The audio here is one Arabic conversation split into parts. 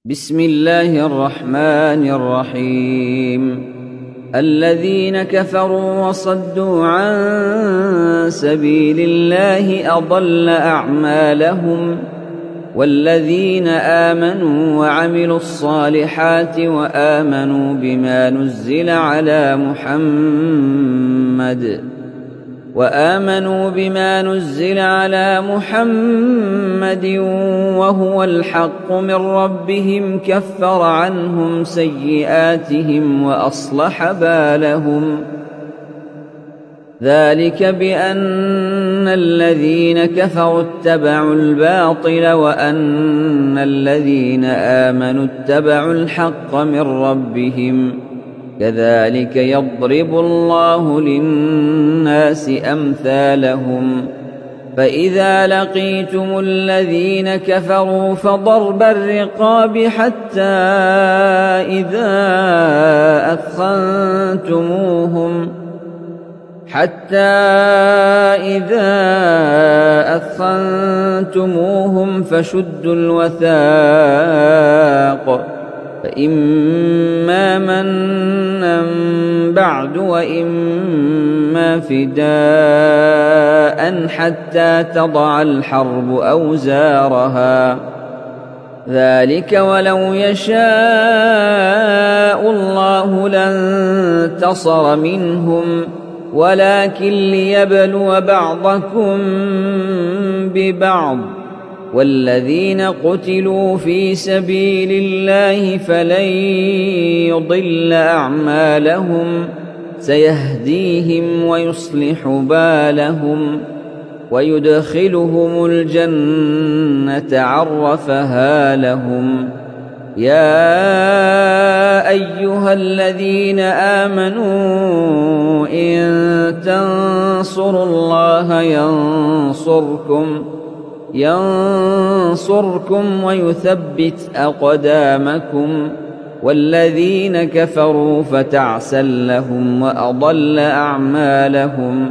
بسم الله الرحمن الرحيم. الذين كفروا وصدوا عن سبيل الله أضل أعمالهم، والذين آمنوا وعملوا الصالحات وآمنوا بما نزل على محمد وهو الحق من ربهم كفر عنهم سيئاتهم وأصلح بالهم. ذلك بأن الذين كفروا اتبعوا الباطل وأن الذين آمنوا اتبعوا الحق من ربهم. كذلك يضرب الله للناس أمثالهم. فإذا لقيتم الذين كفروا فضرب الرقاب حتى إذا أثخنتموهم فشدوا الوثاق، فإما منا بعد وإما فداء حتى تضع الحرب أوزارها. ذلك ولو يشاء الله لانتصر منهم، ولكن ليبلو بعضكم ببعض. والذين قتلوا في سبيل الله فلن يضل أعمالهم، سيهديهم ويصلح بالهم ويدخلهم الجنة عرفها لهم. يا أيها الذين آمنوا إن تنصروا الله ينصركم ويثبت أقدامكم. والذين كفروا فتعسا لهم وأضل أعمالهم.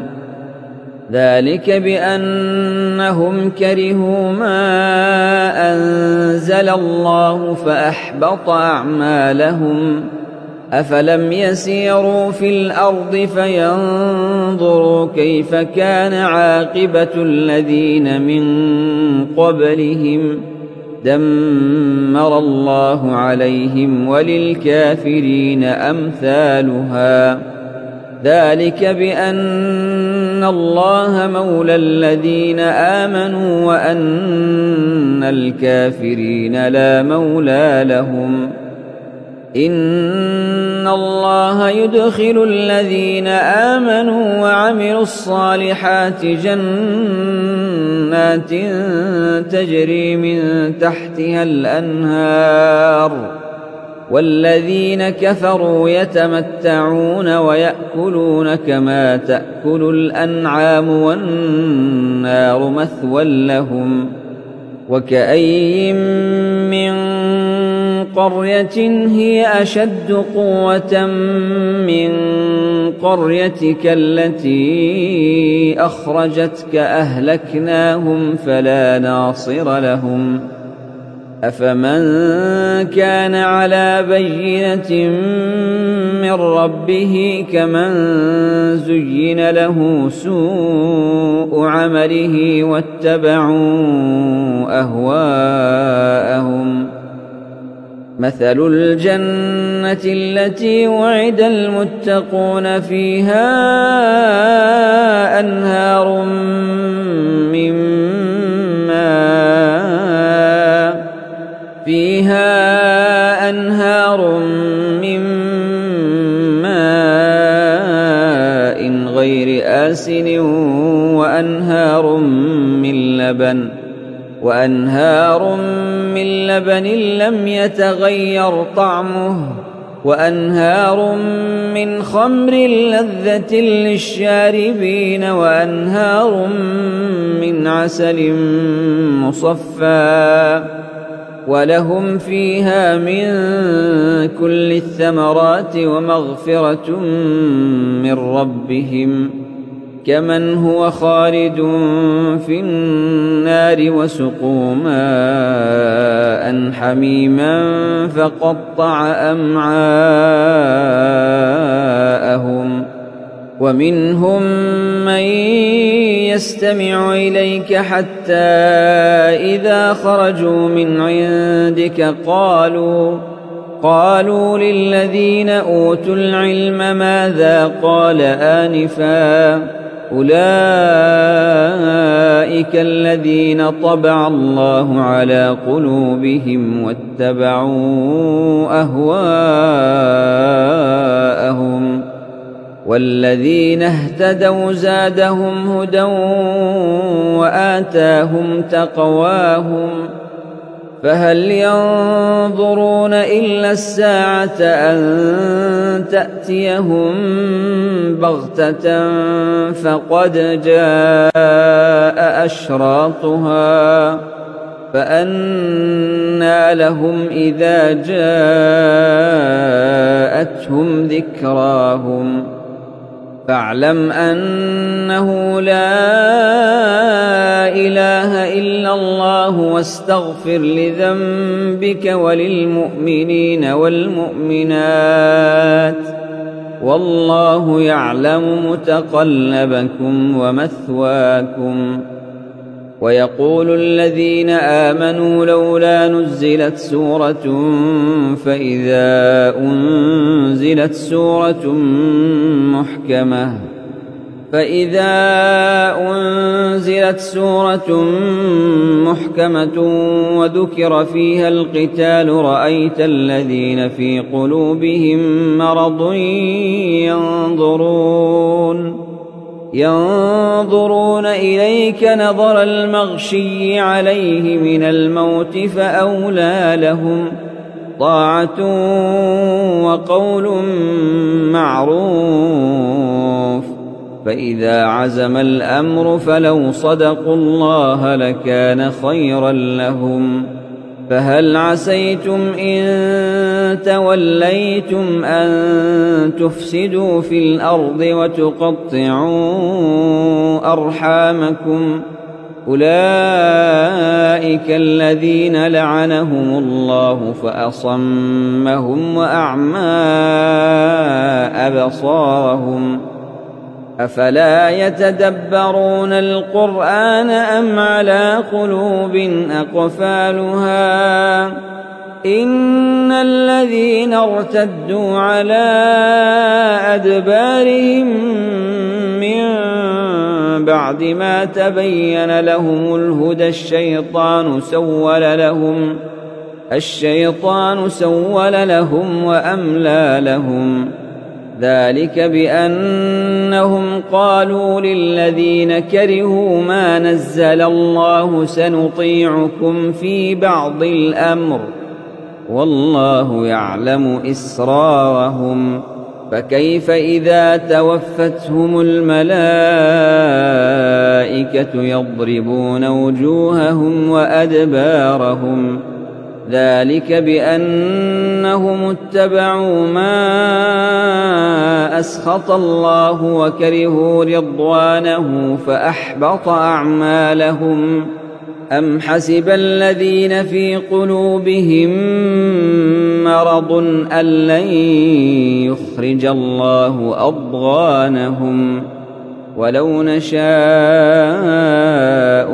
ذلك بأنهم كرهوا ما أنزل الله فأحبط أعمالهم. أفلم يسيروا في الأرض فينظروا كيف كان عاقبة الذين من قبلهم، دمر الله عليهم وللكافرين أمثالها. ذلك بأن الله مولى الذين آمنوا وأن الكافرين لا مولى لهم. إن الله يدخل الذين آمنوا وعملوا الصالحات جنات تجري من تحتها الأنهار، والذين كفروا يتمتعون ويأكلون كما تأكل الأنعام والنار مثوى لهم. وكأين من قرية هي أشد قوة من قريتك التي أخرجتك أهلكناهم فلا ناصر لهم. أفمن كان على بينة من ربه كمن زين له سوء عمله واتبعوا أهواءهم. مثل الجنة التي وعد المتقون فيها أنهار من ماء غير آسن وأنهار من لبن لم يتغير طعمه، وأنهار من خمر لذة للشاربين، وأنهار من عسل مصفى، ولهم فيها من كل الثمرات ومغفرة من ربهم. كمن هو خالد في النار وسقوا ماء حميما فقطع أمعاءهم ومنهم من يستمع إليك حتى إذا خرجوا من عندك قالوا للذين أوتوا العلم ماذا قال آنفا أولئك الذين طبع الله على قلوبهم واتبعوا أهواءهم والذين اهتدوا زادهم هدى وآتاهم تقواهم فهل ينظرون إلا الساعة أن تأتيهم بغتة فقد جاء أشراطها فأنى لهم إذا جاءتهم ذكراهم فاعلم أنه لا إله إلا الله واستغفر لذنبك وللمؤمنين والمؤمنات والله يعلم متقلبكم ومثواكم ويقول الذين آمنوا لولا نزلت سورة فإذا أنزلت سورة محكمة وذكر فيها القتال رأيت الذين في قلوبهم مرض ينظرون إليك نظر المغشي عليه من الموت فأولى لهم طاعة وقول معروف فإذا عزم الأمر فلو صدقوا الله لكان خيرا لهم فهل عسيتم إن توليتم أن تفسدوا في الأرض وتقطعوا أرحامكم أولئك الذين لعنهم الله فأصمهم وأعمى أبصارهم أفلا يتدبرون القرآن أم على قلوب أقفالها إن الذين ارتدوا على أدبارهم من بعد ما تبين لهم الهدى الشيطان سول لهم وأملى لهم ذلك بأنهم قالوا للذين كرهوا ما نزل الله سنطيعكم في بعض الأمر والله يعلم إسرارهم فكيف إذا توفتهم الملائكة يضربون وجوههم وأدبارهم ذلك بأنهم اتبعوا ما أسخط الله وكرهوا رضوانه فأحبط أعمالهم أم حسب الذين في قلوبهم مرض أن لن يخرج الله أضغانهم ولو نشاء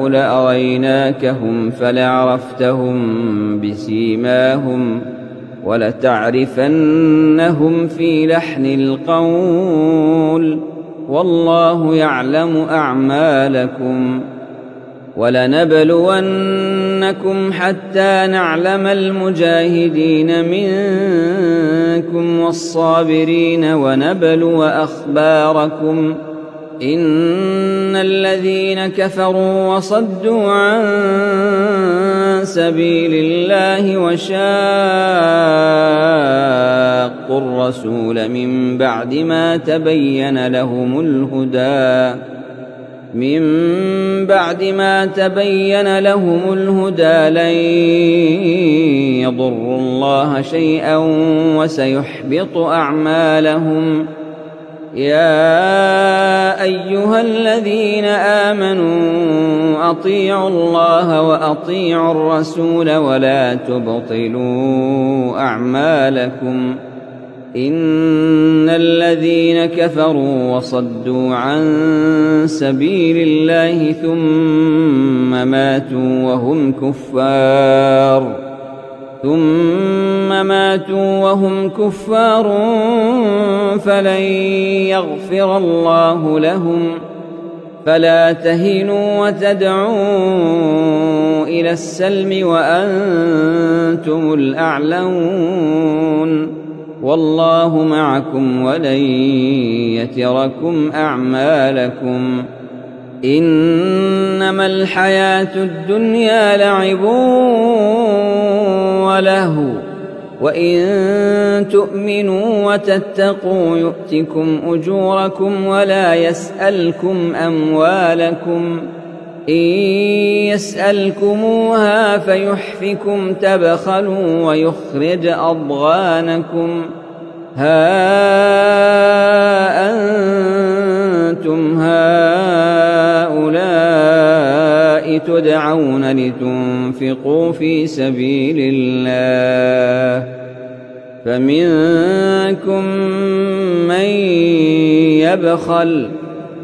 لأريناكهم فلعرفتهم بسيماهم ولتعرفنهم في لحن القول والله يعلم أعمالكم ولنبلونكم حتى نعلم المجاهدين منكم والصابرين ونبلو أخباركم إن الذين كفروا وصدوا عن سبيل الله وشاقوا الرسول من بعد ما تبين لهم الهدى لن يضروا الله شيئا وسيحبط أعمالهم يا أيها الذين آمنوا أطيعوا الله وأطيعوا الرسول ولا تبطلوا أعمالكم إن الذين كفروا وصدوا عن سبيل الله ثم ماتوا وهم كفار فلن يغفر الله لهم فلا تهنوا وتدعوا إلى السلم وأنتم الأعلون والله معكم ولن يتركم أعمالكم إنما الحياة الدنيا لعب ولهو وإن تؤمنوا وتتقوا يؤتكم أجوركم ولا يسألكم أموالكم إن يسألكموها فيحفكم تبخلوا ويخرج أضغانكم ها أنتم هؤلاء تدعون لتنفقوا في سبيل الله فمنكم من يبخل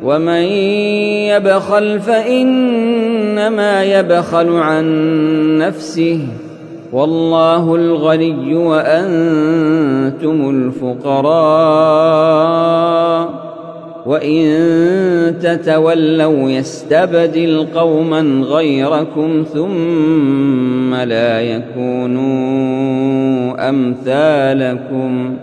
ومن يبخل فإنما يبخل عن نفسه والله الغني وأنتم الفقراء وإن تتولوا يستبدل قوما غيركم ثم لا يكونوا أمثالكم